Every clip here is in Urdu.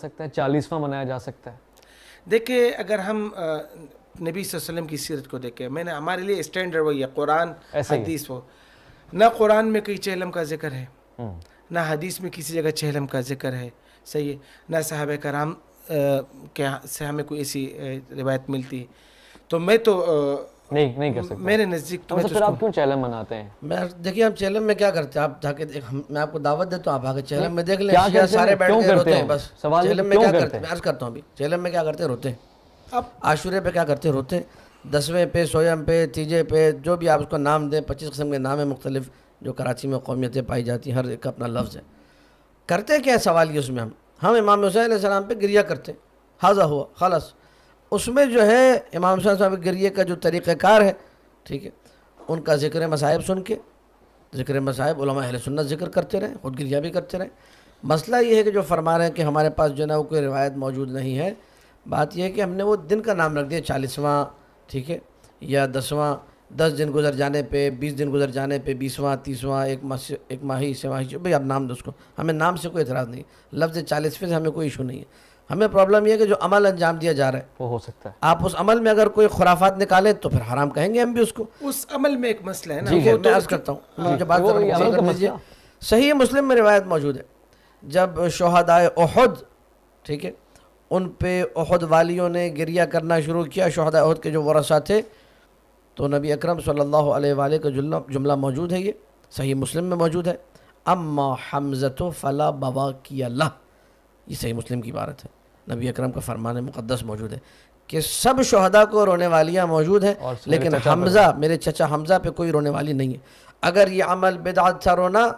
سکتا ہے, 40واں منایا جا سکتا ہے؟ دیکھیں اگر ہم نبی صلی اللہ علیہ وسلم کی سیرت کو دیکھیں, میں نے ہمارے لیے اسٹینڈرڈ وہی ہے قرآن حدیث. وہ نہ قرآن میں کوئی چہلم کا ذکر ہے, نہ حدیث میں کسی جگہ چہلم کا ذکر ہے, صحیح ہے, نہ صحابہ کرام کے سے ہمیں کوئی ایسی روایت ملتی. تو میں تو نہیں کر سکتا میرے نزدیک. تو پھر آپ کیوں چہلم مناتے ہیں؟ میں دیکھیے ہم چہلم میں کیا کرتے ہیں, آپ جا کے میں آپ کو دعوت دیتا ہوں, آپ آگے چہلم میں دیکھ لیں, سارے بیٹھ کے روتے ہیں بس. چہلم میں کیا کرتے ہیں, میں عرض کرتا ہوں ابھی, چہلم میں کیا کرتے ہیں, روتے ہیں. اب عاشورے پہ کیا کرتے ہیں, روتے ہیں. 10ویں پہ, سویم پہ, تیجے پہ, جو بھی آپ اس کو نام دیں, 25 قسم کے نام ہیں مختلف جو کراچی میں قومیتیں پائی جاتی ہیں, ہر ایک کا اپنا لفظ ہے. کرتے کیا ہے سوال یہ اس میں, ہم امام حسین علیہ السلام پہ گریہ کرتے ہیں, حاضہ ہوا خلاص. اس میں جو ہے امام حسین صاحب کے گریے کا جو طریقہ کار ہے, ٹھیک ہے, ان کا ذکر مصائب سن کے, ذکر مصائب علماء اہل سنت ذکر کرتے رہیں, خود گریہ بھی کرتے رہیں. مسئلہ یہ ہے کہ جو فرما رہے ہیں کہ ہمارے پاس جو ہے نا وہ کوئی روایت موجود نہیں ہے. بات یہ ہے کہ ہم نے وہ دن کا نام رکھ دیا 40واں, ٹھیک ہے, یا 10واں. 10 دن گزر جانے پہ, 20 دن گزر جانے پہ, 20واں, 30واں, ایک ماہی سے ماہی, بھئی آپ نام دو اس کو, ہمیں نام سے کوئی اعتراض نہیں. لفظ 40 سے ہمیں کوئی ایشو نہیں ہے. ہمیں پرابلم یہ ہے کہ جو عمل انجام دیا جا رہا ہے وہ ہو سکتا ہے, آپ اس عمل میں اگر کوئی خرافات نکالیں تو پھر حرام کہیں گے ہم بھی اس کو. اس عمل میں ایک مسئلہ ہے نا, میں عرض کرتا ہوں, مجھے بات کر لیجیے. صحیح مسلم میں روایت موجود ہے, جب شہدائے احد, ٹھیک ہے, ان پہ احد والیوں نے گریہ کرنا شروع کیا, شہدائے احد کے جو ورثہ تھے, تو نبی اکرم صلی اللہ علیہ وآلہ کا جملہ موجود ہے, یہ صحیح مسلم میں موجود ہے, اما حمزۃ فلا بواکی لہ. یہ صحیح مسلم کی عبارت ہے, نبی اکرم کا فرمان مقدس موجود ہے کہ سب شہداء کو رونے والیاں موجود ہیں, لیکن حمزہ, میرے چچا حمزہ پہ کوئی رونے والی نہیں ہے. اگر یہ عمل بدعت تھا رونا,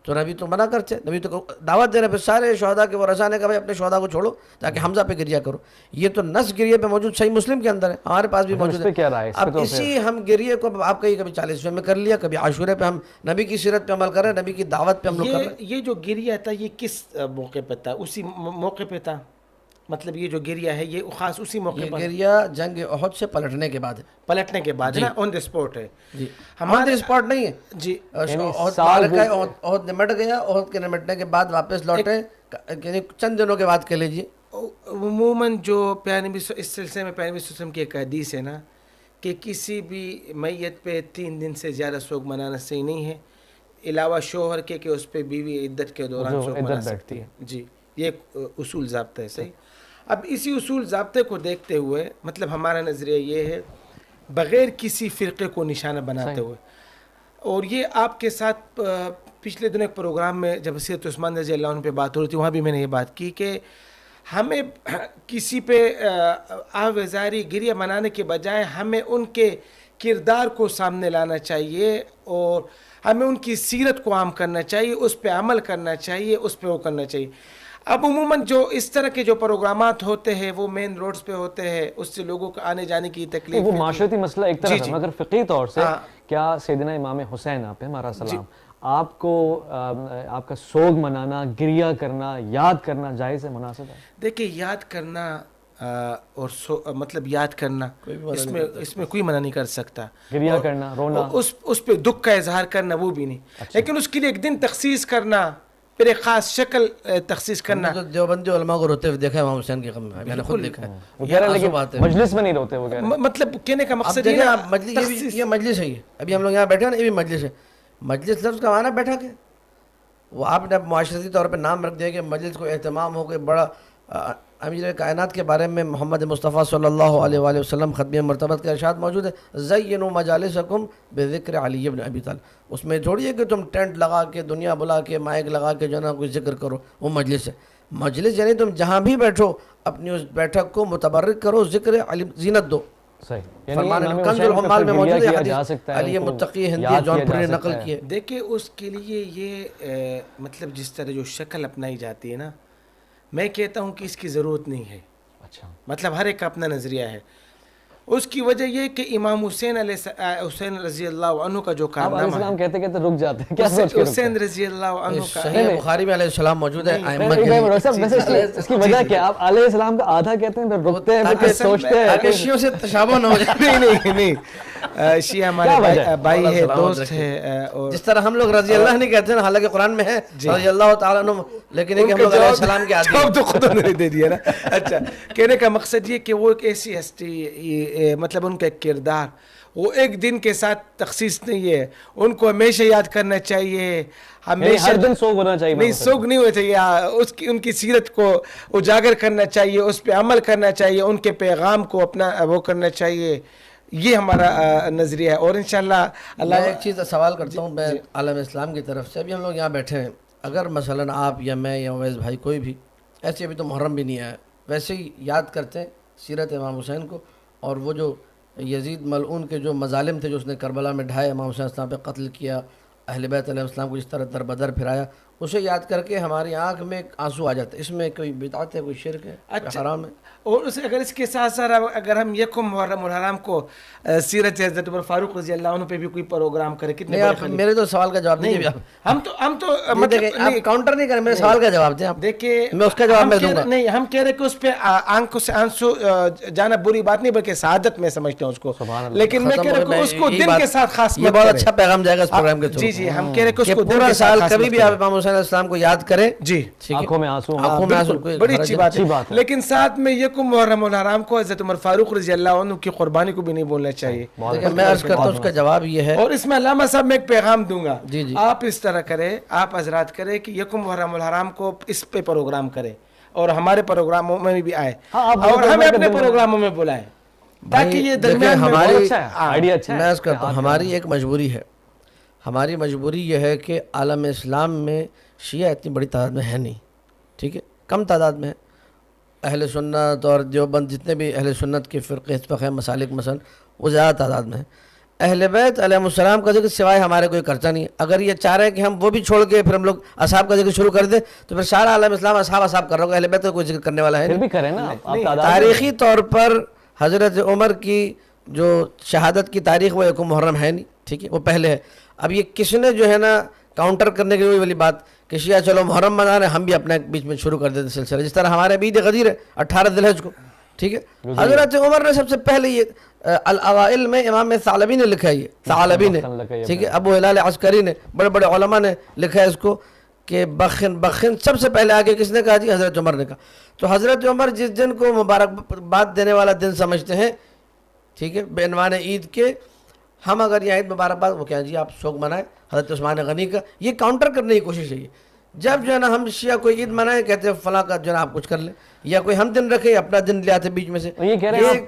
تو نبی تو منع کرتے, نبی تو دعوت دے رہے, پھر سارے شہداء کے ورثاء نے کہا بھائی اپنے شہداء کو چھوڑو تاکہ حمزہ پہ گریہ کرو. یہ تو نص گریہ پہ موجود صحیح مسلم کے اندر ہے, ہمارے پاس بھی موجود ہے. اب اسی ہم گریہ کو آپ کہیں کبھی 40ویں میں کر لیا, کبھی عاشورے پہ, ہم نبی کی سیرت پہ عمل کر رہے ہیں, نبی کی دعوت پہ ہم لوگ کر رہے ہیں. یہ جو گریہ تھا یہ کس موقع پہ تھا؟ اسی موقع پہ تھا, مطلب یہ جو گریہ ہے یہ خاص اسی موقع پر. گریہ جنگ احد سے پلٹنے کے بعد ہے, پلٹنے کے بعد نا, آن دی اسپاٹ ہے. جی ہمارے اسپاٹ نہیں ہے جی, احد نمٹ گیا, احد کے نمٹنے کے بعد واپس لوٹے, چند دنوں کے بعد کہہ لیجیے. عموماً جو پیارے نبی اس سلسلے میں پیارے نبی صلی اللہ علیہ وسلم کی ایک حدیث ہے نا, کہ کسی بھی میت پہ 3 دن سے زیادہ سوگ منانا صحیح نہیں ہے, علاوہ شوہر کے کہ اس پہ بیوی عدت کے دوران سوگ منا سکتی ہے. جی یہ ایک اصول ضابطہ ہے, صحیح. اب اسی اصول ضابطے کو دیکھتے ہوئے, مطلب ہمارا نظریہ یہ ہے بغیر کسی فرقے کو نشانہ بناتے ہوئے, اور یہ آپ کے ساتھ پچھلے دنوں ایک پروگرام میں جب سیرت عثمان رضی اللہ عنہ پہ بات ہو رہی تھی, وہاں بھی میں نے یہ بات کی کہ ہمیں کسی پہ آویزاری گریہ منانے کے بجائے ہمیں ان کے کردار کو سامنے لانا چاہیے, اور ہمیں ان کی سیرت کو عام کرنا چاہیے, اس پہ عمل کرنا چاہیے, اس پہ وہ کرنا چاہیے. اب عموماً جو اس طرح کے جو پروگرامات ہوتے ہیں وہ مین روڈز پہ ہوتے ہیں, اس سے لوگوں کو آنے جانے کی تکلیف. وہ معاشرتی مسئلہ ایک طرف ہے, مگر فقہی طور سے کیا سیدنا امام حسین آپ ہمارا سلام, آپ کو آپ کا سوگ منانا, گریہ کرنا, یاد کرنا جائز ہے, مناسب ہے؟ دیکھیں یاد کرنا اور مطلب یاد کرنا اس میں کوئی منع نہیں کر سکتا. گریہ کرنا, رونا, اس پہ دکھ کا اظہار کرنا وہ بھی نہیں, لیکن اس کے لیے ایک دن تخصیص کرنا, پھر ایک خاص شکل تخصیص کرنا. دیوبندی علماء کو روتے ہوئے دیکھا ہے امام حسین کے غم میں, میں نے خود دیکھا ہے. وہ کہہ رہے ہیں مجلس میں نہیں روتے, وہ کہہ رہے ہیں مطلب کہنے کا مقصد یہ ہے یہ مجلس ہے, ابھی ہم لوگ یہاں بیٹھے ہیں نا, یہ بھی مجلس ہے. مجلس لفظ کا معنی بیٹھا کے, وہ آپ نے معاشرتی طور پہ نام رکھ دیا کہ مجلس کو اہتمام ہو کے بڑا. امیر کائنات کے بارے میں محمد مصطفیٰ صلی اللہ علیہ وآلہ وسلم ختم مرتبت کا ارشاد موجود ہے, زینوا مجالسکم بذکر علی بن ابی طالب. اس میں تھوڑی ہے کہ تم ٹینٹ لگا کے, دنیا بلا کے, مائک لگا کے جو ہے نا کوئی ذکر کرو, وہ مجلس ہے. مجلس یعنی تم جہاں بھی بیٹھو اپنی اس بیٹھک کو متبرک کرو, ذکر علی زینت دو. کنز العمال میں موجود ہے حدیث, علی متقی ہندی جونپور نے نقل کی ہے. دیکھیں اس کے لیے یہ مطلب جس طرح جو شکل اپنائی جاتی ہے نا, میں کہتا ہوں کہ اس کی ضرورت نہیں ہے. اچھا, مطلب ہر ایک کا اپنا نظریہ ہے. اس کی وجہ یہ کہ امام حسین رضی اللہ عنہ کا جو کارنامہ ہے, کہتے کہتے رک جاتے ہیں, کیا سوچ کے حسین رضی اللہ عنہ کا صحیح بخاری میں علیہ السلام موجود ہے. اس کی وجہ کیا, آپ علیہ السلام کا آدھا کہتے ہیں پھر رکتے ہیں, پھر سوچتے ہیں, آکشیوں سے تشابہ نہ ہو جائے. نہیں, شیعہ ہمارے بھائی ہے، دوست ہے، اور جس طرح ہم لوگ رضی اللہ نہیں کہتے ہیں، حالانکہ قرآن میں ہے رضی اللہ تعالیٰ عنہ، لیکن ہم لوگ علیہ السلام کے عادی ہیں. تو خود انہوں نے دے دیا نا. اچھا، کہنے کا مقصد یہ کہ وہ ایک ایسی ہستی، مطلب ان کا ایک کردار وہ ایک دن کے ساتھ تخصیص نہیں ہے، ان کو ہمیشہ یاد کرنا چاہیے، ہمیشہ ہر دن سوگ ہونا چاہیے. نہیں، سوگ نہیں ہونا چاہیے، ان کی سیرت کو اجاگر کرنا چاہیے، اس پہ عمل کرنا چاہیے، ان کے پیغام کو اپنا وہ کرنا چاہیے. یہ ہمارا نظریہ ہے. اور انشاءاللہ میں ایک چیز سوال کرتا ہوں میں عالم اسلام کی طرف سے. ابھی ہم لوگ یہاں بیٹھے ہیں، اگر مثلاً آپ یا میں یا اویس بھائی کوئی بھی ایسے، ابھی تو محرم بھی نہیں آیا، ویسے ہی یاد کرتے ہیں سیرت امام حسین کو، اور وہ جو یزید ملعون کے جو مظالم تھے جو اس نے کربلا میں ڈھائے، امام حسین السلام پہ قتل کیا، اہل بیت علیہ السلام کو جس طرح در بدر پھرایا، اسے یاد کر کے ہماری آنکھ میں آنسو آ جاتا ہے. اس میں کوئی بدعت ہے، کوئی شرک ہے، حرام ہے؟ اور اگر اس کے ساتھ ساتھ اگر ہم یکم محرم الحرام کو سیرت حضرت عمر فاروق رضی اللہ عنہ پہ بھی کوئی پروگرام کرے، کتنے آپ میرے تو سوال کا جواب دیجیے. ہم تو آپ کاؤنٹر نہیں کریں، میرے سوال کا جواب دیں. آپ دیکھیں، میں اس کا جواب میں دوں گا. نہیں، ہم کہہ رہے کہ اس پہ آنکھوں سے آنسو جانا بری بات نہیں، بلکہ سعادت میں سمجھتے ہیں اس کو. لیکن میں کہہ رہا ہوں اس کو دن کے ساتھ خاص، یہ بہت اچھا پیغام جائے گا اس پروگرام کے تھرو. جی، ہم کہہ رہے کہ اس کو پورا سال کبھی بھی آپ امام حسین السلام کو یاد کریں. جی، آنکھوں میں آنسو، بڑی اچھی بات ہے. لیکن ساتھ میں یکم محرم الحرام کو حضرت عمر فاروق رضی اللہ عنہ کی قربانی کو بھی نہیں بولنا چاہیے. میں عرض کرتا ہوں اس کا جواب یہ ہے. اور اس میں علامہ صاحب میں ایک پیغام دوں گا، آپ اس طرح کریں، آپ حضرات کریں کہ یکم محرم الحرام کو اس پہ پروگرام کریں، اور ہمارے پروگراموں میں بھی آئے، اور ہمیں اپنے پروگراموں میں بلائیں، تاکہ یہ درمیان میں میں عرض کرتا ہوں ہماری ایک مجبوری ہے. ہماری مجبوری یہ ہے کہ عالم اسلام میں شیعہ اتنی بڑی تعداد میں ہے نہیں، ٹھیک ہے، کم تعداد میں ہے. اہل سنت اور دیوبند جتنے بھی اہل سنت کے فرقے فقہ مسالک مثلا وہ زیادہ تعداد میں ہیں. اہل بیت علیہ السلام کا ذکر سوائے ہمارے کوئی کرتا نہیں. اگر یہ چاہ رہے ہیں کہ ہم وہ بھی چھوڑ کے پھر ہم لوگ اصحاب کا ذکر شروع کر دیں تو پھر سارا عالم اسلام اصحاب کر رہا ہوگا، اہل بیت کا کوئی ذکر کرنے والا ہے نہیں. تاریخی طور پر حضرت عمر کی جو شہادت کی تاریخ وہ یکم محرم ہے نہیں، ٹھیک ہے، وہ پہلے ہے. اب یہ کس نے جو ہے نا کاؤنٹر کرنے کی وہی والی بات کہ شیعہ چلو محرم منا رہے ہیں، ہم بھی اپنے بیچ میں شروع کر دیتے سلسلہ، جس طرح ہمارے عید غدیر ہے 18 ذی الحجہ کو، ٹھیک ہے. حضرت عمر نے سب سے پہلے یہ الاوائل میں امام ثعلبی نے لکھا ہے، یہ ثعلبی نے، ٹھیک ہے، ابو ہلال عسکری نے، بڑے بڑے علماء نے لکھا ہے اس کو کہ بخن سب سے پہلے آگے کس نے کہا جی؟ حضرت عمر نے کہا. تو حضرت عمر جس دن کو مبارکباد دینے والا دن سمجھتے ہیں، ٹھیک ہے، بے عنوان عید کے، ہم اگر یہ عید مبارکباد وہ کہیں جی آپ سوگ منائیں حضرت عثمان غنی کا، یہ کاؤنٹر کرنے کی کوشش ہے. جب جو ہے نا ہم شیعہ کوئی عید منائیں کہتے ہیں فلاں کا جو ہے نا آپ کچھ کر لیں، یا کوئی ہم دن رکھے اپنا دن لے آتے بیچ میں سے، یہ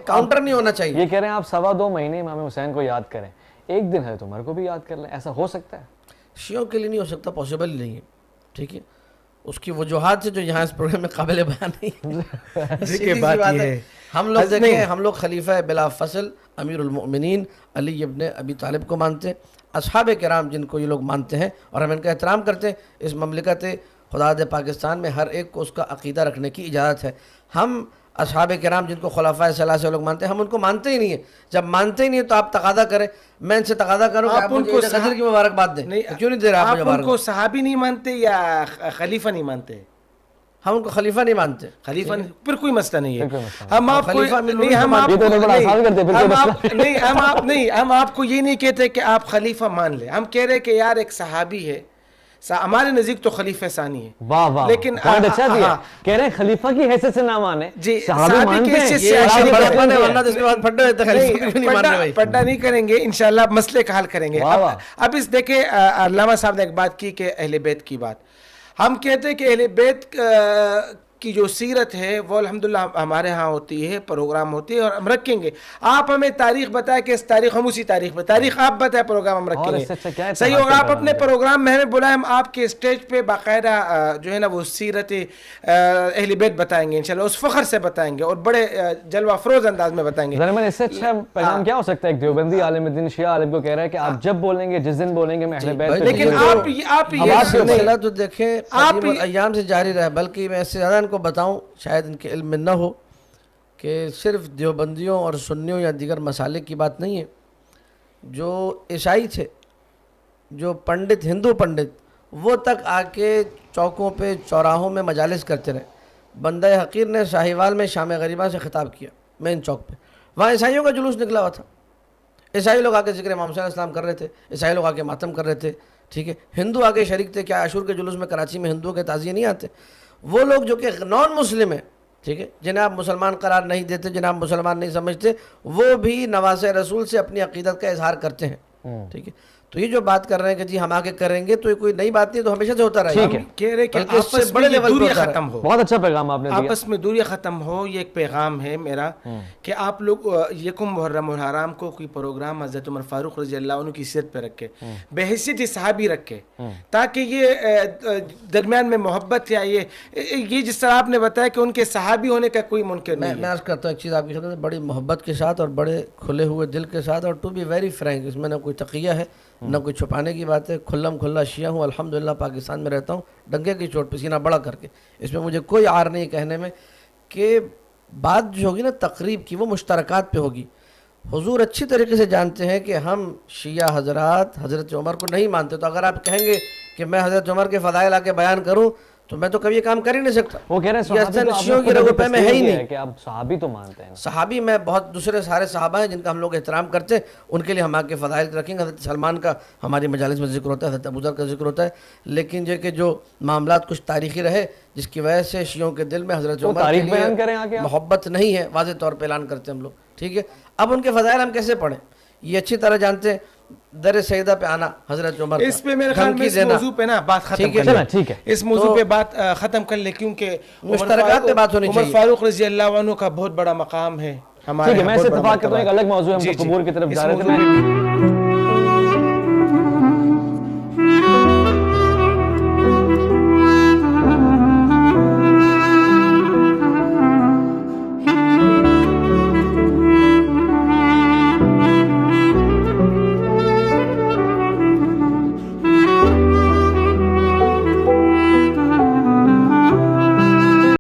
کاؤنٹر نہیں ہونا چاہیے. یہ کہہ رہے ہیں آپ 2.25 مہینے امام حسین کو یاد کریں، ایک دن حضرت عمر کو بھی یاد کر لیں، ایسا ہو سکتا ہے؟ شیعوں کے لیے نہیں ہو سکتا، پاسبل ہی نہیں ہے، ٹھیک ہے. اس کی وجوہات سے جو یہاں اس پروگرام میں قابل بیان نہیں ہے. ہم لوگ دیکھیں، ہم لوگ خلیفہ بلا فصل امیر المؤمنین علی ابن ابی طالب کو مانتے ہیں، اصحاب کرام جن کو یہ لوگ مانتے ہیں اور ہم ان کا احترام کرتے ہیں. اس مملکت خدا دے پاکستان میں ہر ایک کو اس کا عقیدہ رکھنے کی اجازت ہے. ہم اصحاب کرام جن کو خلفائے ثلاثہ لوگ مانتے ہیں، ہم ان کو مانتے ہی نہیں ہیں. جب مانتے ہی نہیں ہیں تو آپ تقاضا کریں، میں ان سے تقاضا کروں کہ آپ ان کو غدر کی مبارکباد دیں. کیوں نہیں دے رہے آپ؟ ان کو صحابی نہیں مانتے یا خلیفہ نہیں مانتے؟ ہم ان کو خلیفہ نہیں مانتے. خلیفہ پھر کوئی مسئلہ نہیں ہے. ہم آپ کو یہ نہیں کہتے کہ آپ خلیفہ مان لیں، ہم کہہ رہے کہ یار ایک صحابی ہے، ہمارے نزدیک تو خلیفہ ثانی ہے. واہ واہ، لیکن اچھا دیا، کہہ رہے ہیں خلیفہ کی حیثیت سے نہ مانے. جی، صحابی کی حیثیت سے پڑھنا نہیں کریں گے، انشاءاللہ مسئلے کا حل کریں گے. اب اس دیکھیں علامہ صاحب نے ایک بات کی کہ اہل بیت کی بات، ہم کہتے ہیں کہ اہل بیت کی جو سیرت ہے وہ الحمدللہ ہمارے ہاں ہوتی ہے، پروگرام ہوتی ہے اور ہم رکھیں گے. آپ ہمیں تاریخ بتائیں کہ اس تاریخ، ہم اسی تاریخ پہ تاریخ آپ بتائیں، پروگرام ہم رکھیں گے. صحیح ہوگا، آپ اپنے پروگرام میں ہمیں بلائیں، ہم آپ کے اسٹیج پہ باقاعدہ جو ہے نا وہ سیرت اہل بیت بتائیں گے انشاءاللہ، اس فخر سے بتائیں گے اور بڑے جلوہ افروز انداز میں بتائیں گے. اس سے اچھا پیغام کیا ہو سکتا ہے؟ ایک دیوبندی عالم دین شیعہ عالم کو کہہ رہا ہے کہ آپ جب بولیں گے، جس دن بولیں گے میں اہل بیت. لیکن آپ یہ تو دیکھیں قدیم ایام سے جاری رہا، بلکہ میں اس سے زیادہ ان کو بتاؤں، شاید ان کے علم میں نہ ہو، کہ صرف دیوبندیوں اور سنیوں یا دیگر مسالک کی بات نہیں ہے. جو عیسائی تھے، جو پنڈت، ہندو پنڈت، وہ تک آ کے چوکوں پہ چوراہوں میں مجالس کرتے رہے. بندہ حقیر نے ساہیوال میں شام غریبہ سے خطاب کیا، مین چوک پہ، وہاں عیسائیوں کا جلوس نکلا ہوا تھا. عیسائی لوگ آگے ذکر امام حسین علیہ السلام کر رہے تھے, عیسائی لوگ آگے ماتم کر رہے تھے, ٹھیک ہے, ہندو آگے شریک تھے. کیا عاشور کے جلوس میں کراچی میں ہندوؤں کے تعزیے نہیں آتے؟ وہ لوگ جو کہ نان مسلم ہیں, ٹھیک ہے, جنہیں آپ مسلمان قرار نہیں دیتے, جنہیں آپ مسلمان نہیں سمجھتے, وہ بھی نواسۂ رسول سے اپنی عقیدت کا اظہار کرتے ہیں, ٹھیک ہے. تو یہ جو بات کر رہے ہیں کہ جی ہم آگے کریں گے, تو یہ کوئی نئی بات نہیں, تو ہمیشہ سے ہوتا رہا ہے. کہہ رہے کہ آپس میں دوریاں ختم ہو. بہت اچھا پیغام آپ نے دیا. آپس میں دوریاں ختم ہو, یہ ایک پیغام ہے میرا کہ آپ لوگ یکم محرم الحرام کو کوئی پروگرام حضرت عمر فاروق رضی اللہ عنہ کی سیرت پہ رکھے, بحیثیت صحابی رکھے, تاکہ یہ درمیان میں محبت یا یہ جس طرح آپ نے بتایا کہ ان کے صحابی ہونے کا کوئی منکر نہیں. میں عرض کرتا ہوں ایک چیز آپ کی خدمت میں, بڑی محبت کے ساتھ اور بڑے کھلے ہوئے دل کے ساتھ, اور ٹو بی ویری فرینک, اس میں نہ کوئی تقیہ ہے نہ کوئی چھپانے کی بات ہے. کھلم کھلا شیعہ ہوں, الحمدللہ پاکستان میں رہتا ہوں ڈنگے کی چوٹ پہ سینہ بڑا کر کے. اس میں مجھے کوئی عار نہیں کہنے میں کہ بات جو ہوگی نا تقریب کی, وہ مشترکات پہ ہوگی. حضور اچھی طریقے سے جانتے ہیں کہ ہم شیعہ حضرات حضرت عمر کو نہیں مانتے. تو اگر آپ کہیں گے کہ میں حضرت عمر کے فضائل آ کے بیان کروں تو میں تو کبھی یہ کام کر ہی نہیں سکتا. وہ کہہ رہے ہیں شیعوں کی رغبت میں ہے ہی نہیں کہ آپ صحابی تو مانتے ہیں. صحابی میں بہت دوسرے سارے صحابہ ہیں جن کا ہم لوگ احترام کرتے ہیں, ان کے لیے ہم آگے فضائل رکھیں گے. حضرت سلمان کا ہماری مجالس میں ذکر ہوتا ہے, حضرت ابوذر کا ذکر ہوتا ہے, لیکن یہ کہ جو معاملات کچھ تاریخی رہے جس کی وجہ سے شیعوں کے دل میں حضرت عمر کے لیے محبت نہیں ہے, واضح طور پہ اعلان کرتے ہیں ہم لوگ, ٹھیک ہے. اب ان کے فضائل ہم کیسے پڑھیں, یہ اچھی طرح جانتے ہیں. در سیدہ پہ آنا حضرت عمر, اس پہ میرے خیال میں اس موضوع پہ نا بات ختم کر لیں. ٹھیک ہے, اس موضوع پہ بات ختم کر لیں, کیونکہ مشترکات پہ بات ہونی چاہیے. عمر فاروق رضی اللہ عنہ کا بہت بڑا مقام ہے ہمارے. ٹھیک ہے, میں اس اتفاق کرتا ہوں, ایک الگ موضوع ہے, ہم قبور کی طرف جا رہے تھے.